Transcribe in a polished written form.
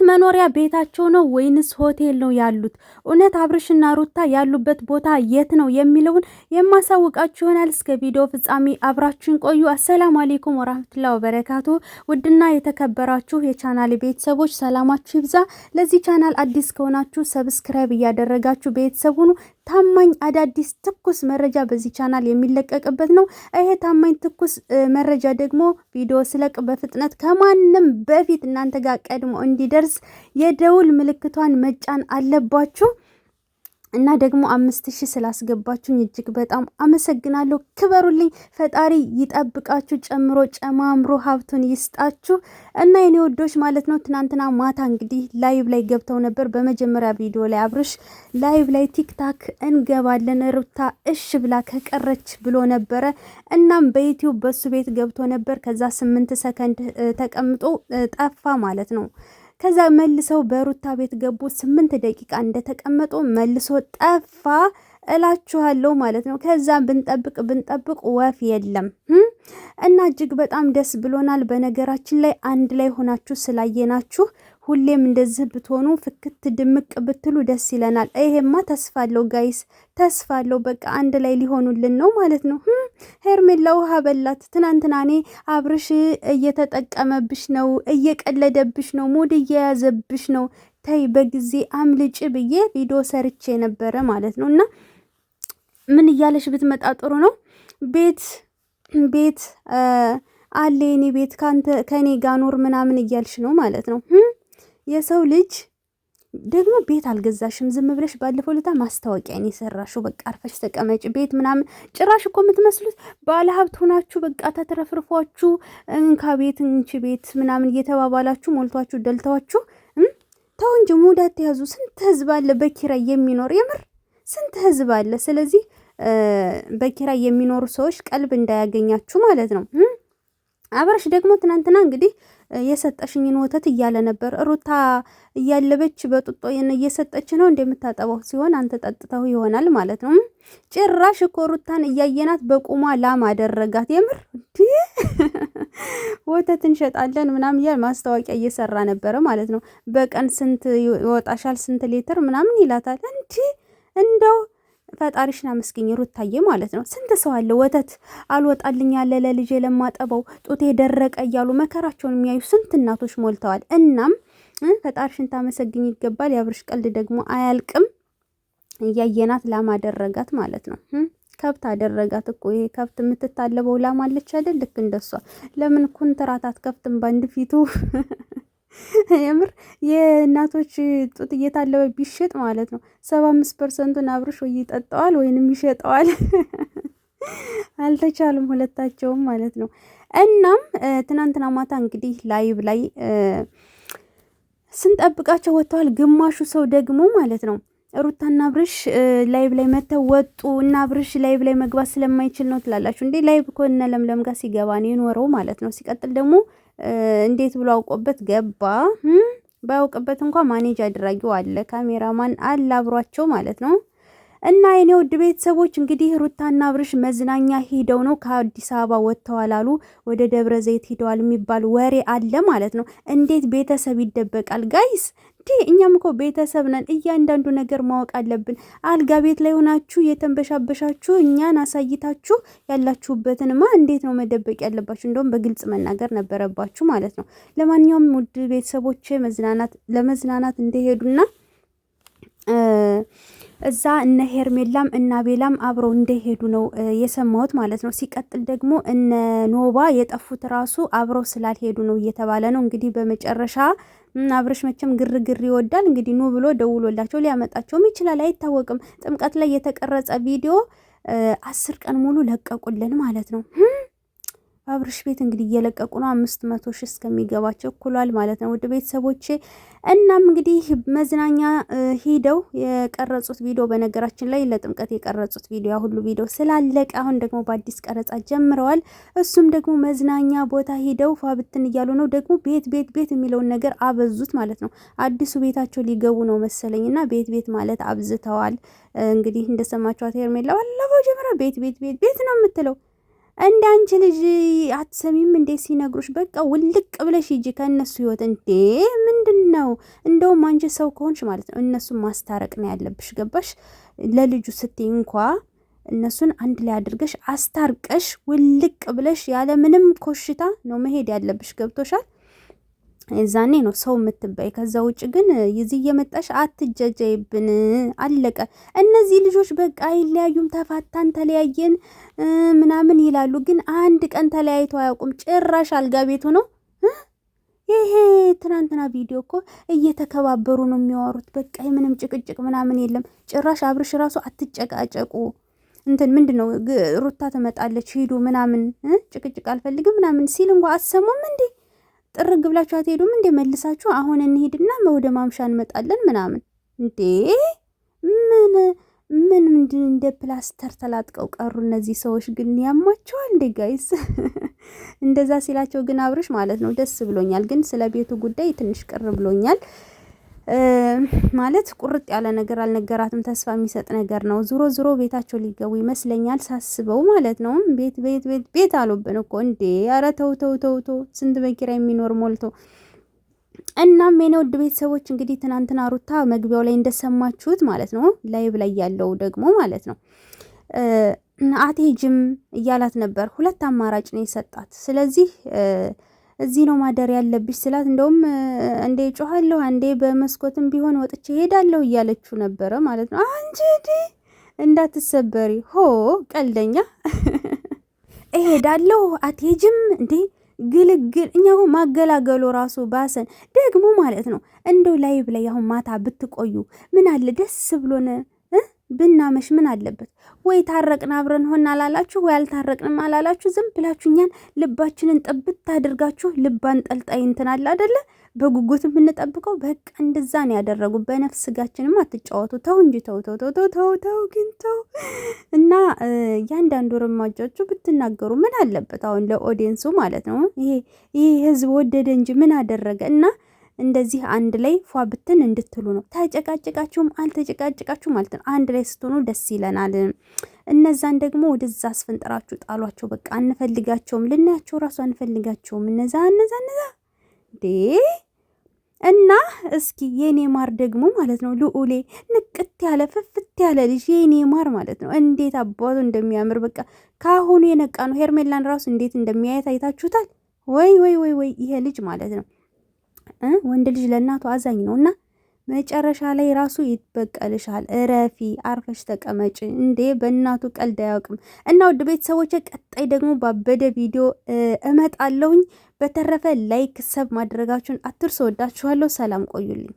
መኖሪያ ቤታቸው ነው ወይንስ ሆቴል ነው ያሉት? እውነት አብርሽና ሩታ ያሉበት ቦታ የት ነው የሚለውን የማሳውቃችሁ ይሆናል። እስከ ቪዲዮ ፍጻሜ አብራችሁን ቆዩ። አሰላሙ አለይኩም ወራህመቱላሂ ወበረካቱ። ውድና የተከበራችሁ የቻናል ቤተሰቦች ሰላማችሁ ይብዛ። ለዚህ ቻናል አዲስ ከሆናችሁ ሰብስክራይብ እያደረጋችሁ ቤተሰብ ሁኑ። ታማኝ አዳዲስ ትኩስ መረጃ በዚህ ቻናል የሚለቀቅበት ነው። ይሄ ታማኝ ትኩስ መረጃ ደግሞ ቪዲዮ ስለቅ በፍጥነት ከማንም በፊት እናንተ ጋር ቀድሞ እንዲደርስ የደውል ምልክቷን መጫን አለባችሁ። እና ደግሞ 5000 ስላስገባችሁኝ እጅግ በጣም አመሰግናለሁ። ክበሩልኝ። ፈጣሪ ይጠብቃችሁ፣ ጨምሮ ጨማምሮ ሀብቱን ይስጣችሁ። እና የኔ ወዶች ማለት ነው ትናንትና ማታ እንግዲህ ላይቭ ላይ ገብተው ነበር። በመጀመሪያ ቪዲዮ ላይ አብርሽ ላይቭ ላይ ቲክታክ እንገባለን ሩታ እሽ ብላ ከቀረች ብሎ ነበረ። እናም በዩቲዩብ በሱ ቤት ገብቶ ነበር። ከዛ 8 ሰከንድ ተቀምጦ ጠፋ ማለት ነው። ከዛ መልሰው በሩታ ቤት ገቡ። 8 ደቂቃ እንደተቀመጡ መልሶ ጠፋ እላችኋለሁ ማለት ነው። ከዛ ብንጠብቅ ወፍ የለም እና እጅግ በጣም ደስ ብሎናል። በነገራችን ላይ አንድ ላይ ሆናችሁ ስላየናችሁ ሁሌም እንደዚህ ብትሆኑ ፍክት ድምቅ ብትሉ ደስ ይለናል። ይሄማ ተስፋ አለው ጋይስ፣ ተስፋ አለው። በቃ አንድ ላይ ሊሆኑልን ነው ማለት ነው። ሄርሜላ ውሃ በላት። ትናንትና እኔ አብርሽ እየተጠቀመብሽ ነው፣ እየቀለደብሽ ነው፣ ሙድ እየያዘብሽ ነው፣ ተይ በጊዜ አምልጭ ብዬ ቪዲዮ ሰርቼ ነበረ ማለት ነው። እና ምን እያለሽ ብትመጣ ጥሩ ነው? ቤት አለ የኔ ቤት ከኔ ጋር ኖር ምናምን እያልሽ ነው ማለት ነው። የሰው ልጅ ደግሞ ቤት አልገዛሽም፣ ዝም ብለሽ ባለፈው ለታ ማስታወቂያን የሰራሽው። በቃ አርፈሽ ተቀመጭ ቤት ምናምን። ጭራሽ እኮ የምትመስሉት ባለ ሀብት ሆናችሁ በቃ ተትረፍርፏችሁ እንካ ቤት እንቺ ቤት ምናምን እየተባባላችሁ ሞልቷችሁ ደልታችሁ። ተው እንጂ ሙድ አትያዙ። ስንት ህዝብ አለ በኪራይ የሚኖር፣ የምር ስንት ህዝብ አለ። ስለዚህ በኪራይ የሚኖሩ ሰዎች ቀልብ እንዳያገኛችሁ ማለት ነው። አብርሽ ደግሞ ትናንትና እንግዲህ የሰጠሽኝን ወተት እያለ ነበር። ሩታ እያለበች በጡጦ እየሰጠች ነው እንደምታጠባው ሲሆን አንተ ጠጥተው ይሆናል ማለት ነው። ጭራሽ እኮ ሩታን እያየናት በቁሟ ላም አደረጋት። የምር ወተት እንሸጣለን ምናምን እያል ማስታወቂያ እየሰራ ነበረ ማለት ነው። በቀን ስንት ይወጣሻል ስንት ሊትር ምናምን ይላታል። እንደው ፈጣሪሽን አመስግኝ ሩታዬ ማለት ነው። ስንት ሰው አለ ወተት አልወጣልኝ ያለ ለልጄ ለማጠበው ጡቴ ደረቀ እያሉ መከራቸውን የሚያዩ ስንት እናቶች ሞልተዋል። እናም ፈጣሪሽን ታመሰግኝ ይገባል። የአብርሽ ቀልድ ደግሞ አያልቅም። እያየናት ላም አደረጋት ማለት ነው። ከብት አደረጋት እኮ። ይሄ ከብት የምትታለበው ላም አለች አይደል? ልክ እንደሷ። ለምን ኩንትራት አትከፍትም ባንድ ፊቱ? የምር የእናቶች ጡት እየታለበ ቢሸጥ ማለት ነው 75%ን አብርሽ ወይ ይጠጣዋል ወይንም ይሸጠዋል። አልተቻሉም ሁለታቸውም ማለት ነው። እናም ትናንትና ማታ እንግዲህ ላይቭ ላይ ስንጠብቃቸው ወጥተዋል። ግማሹ ሰው ደግሞ ማለት ነው ሩታና አብርሽ ላይቭ ላይ መተው ወጡ እና አብርሽ ላይቭ ላይ መግባት ስለማይችል ነው ትላላችሁ እንዴ? ላይቭ እኮ እነ ለምለም ጋር ሲገባ ነው የኖረው ማለት ነው። ሲቀጥል ደግሞ እንዴት ብሎ አውቆበት ገባ? ባያውቅበት እንኳን ማኔጅ አድራጊው አለ፣ ካሜራማን አለ አብሯቸው ማለት ነው። እና የኔ ውድ ቤተሰቦች እንግዲህ ሩታና አብርሽ መዝናኛ ሄደው ነው ከአዲስ አበባ ወጥተዋል አሉ። ወደ ደብረ ዘይት ሄደዋል የሚባል ወሬ አለ ማለት ነው። እንዴት ቤተሰብ ይደበቃል ጋይስ? እኛም እኮ ቤተሰብ ነን። እያንዳንዱ ነገር ማወቅ አለብን። አልጋ ቤት ላይ ሆናችሁ የተንበሻበሻችሁ እኛን አሳይታችሁ ያላችሁበትንማ እንዴት ነው መደበቅ ያለባችሁ? እንደውም በግልጽ መናገር ነበረባችሁ ማለት ነው። ለማንኛውም ውድ ቤተሰቦች ለመዝናናት እንደሄዱና እዛ እነ ሄርሜላም እና ቤላም አብረው እንደሄዱ ነው የሰማሁት ማለት ነው። ሲቀጥል ደግሞ እነ ኖባ የጠፉት ራሱ አብረው ስላልሄዱ ነው እየተባለ ነው። እንግዲህ በመጨረሻ አብርሽ መቼም ግርግር ይወዳል። እንግዲህ ኑ ብሎ ደውሎላቸው ሊያመጣቸውም ይችላል፣ አይታወቅም። ጥምቀት ላይ የተቀረጸ ቪዲዮ 10 ቀን ሙሉ ለቀቁልን ማለት ነው። አብርሽ ቤት እንግዲህ እየለቀቁ ነው። 500,000 እስከሚገባቸው እኩሏል ማለት ነው ውድ ቤተሰቦቼ። እናም እንግዲህ መዝናኛ ሂደው የቀረጹት ቪዲዮ በነገራችን ላይ ለጥምቀት የቀረጹት ቪዲዮ ሁሉ ቪዲዮ ስላለቀ አሁን ደግሞ በአዲስ ቀረጻ ጀምረዋል። እሱም ደግሞ መዝናኛ ቦታ ሂደው ፋብትን እያሉ ነው። ደግሞ ቤት የሚለውን ነገር አበዙት ማለት ነው። አዲሱ ቤታቸው ሊገቡ ነው መሰለኝና ቤት ማለት አብዝተዋል። እንግዲህ እንደሰማችኋት ሄርሜላ ባለፈው ጀምራ ቤት ነው የምትለው። እንደ አንቺ ልጅ አትሰሚም እንዴ ሲነግሩሽ? በቃ ውልቅ ብለሽ ሂጂ ከእነሱ ህይወት እንዴ! ምንድነው? እንደውም አንቺ ሰው ከሆንሽ ማለት ነው እነሱን ማስታረቅ ነው ያለብሽ። ገባሽ? ለልጁ ስትይ እንኳ እነሱን አንድ ላይ አድርገሽ አስታርቀሽ ውልቅ ብለሽ ያለ ምንም ኮሽታ ነው መሄድ ያለብሽ። ገብቶሻል? የዛኔ ነው ሰው የምትባይ። ከዛ ውጭ ግን ይዚህ እየመጣሽ አትጀጀይብን። አለቀ። እነዚህ ልጆች በቃ አይለያዩም። ተፋታን፣ ተለያየን ምናምን ይላሉ፣ ግን አንድ ቀን ተለያይቶ አያውቁም። ጭራሽ አልጋ ቤቱ ነው ይሄ። ትናንትና ቪዲዮ እኮ እየተከባበሩ ነው የሚያወሩት። በቃ ምንም ጭቅጭቅ ምናምን የለም። ጭራሽ አብርሽ ራሱ አትጨቃጨቁ እንትን ምንድን ነው ሩታ ትመጣለች ሂዱ ምናምን ጭቅጭቅ አልፈልግም ምናምን ሲል እንኳ አሰሙም እንዴ? ጥርግ ብላችሁ አትሄዱም እንዴ? መልሳችሁ አሁን እንሂድና ወደ ማምሻ እንመጣለን ምናምን እንዴ? ምን ምንድን እንደ ፕላስተር ተላጥቀው ቀሩ እነዚህ ሰዎች። ግን ያማቸዋል እንዴ ጋይስ? እንደዛ ሲላቸው ግን አብርሽ ማለት ነው ደስ ብሎኛል። ግን ስለ ቤቱ ጉዳይ ትንሽ ቅር ብሎኛል። ማለት ቁርጥ ያለ ነገር አልነገራትም። ተስፋ የሚሰጥ ነገር ነው። ዙሮ ዙሮ ቤታቸው ሊገቡ ይመስለኛል ሳስበው ማለት ነው። ቤት አሉብን እኮ እንዴ! ኧረ ተው። ስንት በኪራይ የሚኖር ሞልቶ። እናም የኔ ውድ ቤተሰቦች እንግዲህ ትናንትና ሩታ መግቢያው ላይ እንደሰማችሁት ማለት ነው ላይቭ ላይ ያለው ደግሞ ማለት ነው አትሄጂም እያላት ነበር። ሁለት አማራጭ ነው የሰጣት። ስለዚህ እዚህ ነው ማደር ያለብሽ ስላት፣ እንደውም እንዴ ጮሃለሁ አንዴ በመስኮትም ቢሆን ወጥቼ ሄዳለሁ እያለችው ነበረ ማለት ነው። አንቺ እንዳትሰበሪ ሆ ቀልደኛ እሄዳለሁ አትሄጂም እንዴ ግልግል። እኛው ማገላገሉ ራሱ ባሰን ደግሞ ማለት ነው። እንደው ላይቭ ላይ አሁን ማታ ብትቆዩ ምን አለ ደስ ብሎነ ብናመሽ ምን አለበት? ወይ ታረቅን አብረን ሆን አላላችሁ፣ ወይ አልታረቅንም አላላችሁ። ዝም ብላችሁ እኛን ልባችንን ጥብት አድርጋችሁ ልባን ጠልጣይ እንትን አለ አይደለ? በጉጉት የምንጠብቀው በቃ እንደዛ ነው ያደረጉ። በነፍስ ስጋችንም አትጫወቱ። ተው እንጂ ተው ግን ተው። እና ያንዳንዱ እርምጃችሁ ብትናገሩ ምን አለበት? አሁን ለኦዲየንሱ ማለት ነው። ይሄ ህዝብ ወደደ እንጂ ምን አደረገ? እና እንደዚህ አንድ ላይ ፏ ብትን እንድትሉ ነው። ተጨቃጭቃችሁም አልተጨቃጭቃችሁም ማለት ነው አንድ ላይ ስትሆኑ ደስ ይለናል። እነዛን ደግሞ ወደዛ አስፈንጠራችሁ ጣሏቸው። በቃ አንፈልጋቸውም፣ ልናያቸው ራሱ አንፈልጋቸውም። እነዛ እንዴ! እና እስኪ የኔ ማር ደግሞ ማለት ነው ልዑሌ ንቅት ያለ ፍፍት ያለ ልጅ የኔ ማር ማለት ነው እንዴት አባቱ እንደሚያምር በቃ ካሁኑ የነቃ ነው። ሄርሜላን ራሱ እንዴት እንደሚያየት አይታችሁታል ወይ? ይሄ ልጅ ማለት ነው ወንድ ልጅ ለእናቱ አዛኝ ነው እና መጨረሻ ላይ ራሱ ይበቀልሻል። እረፊ፣ አርፈሽ ተቀመጭ። እንዴ በእናቱ ቀልድ አያውቅም። እና ውድ ቤተሰቦች ቀጣይ ደግሞ ባበደ ቪዲዮ እመጣለሁኝ። በተረፈ ላይክ ሰብ ማድረጋችሁን አትርሱ። ወዳችኋለሁ። ሰላም ቆዩልኝ።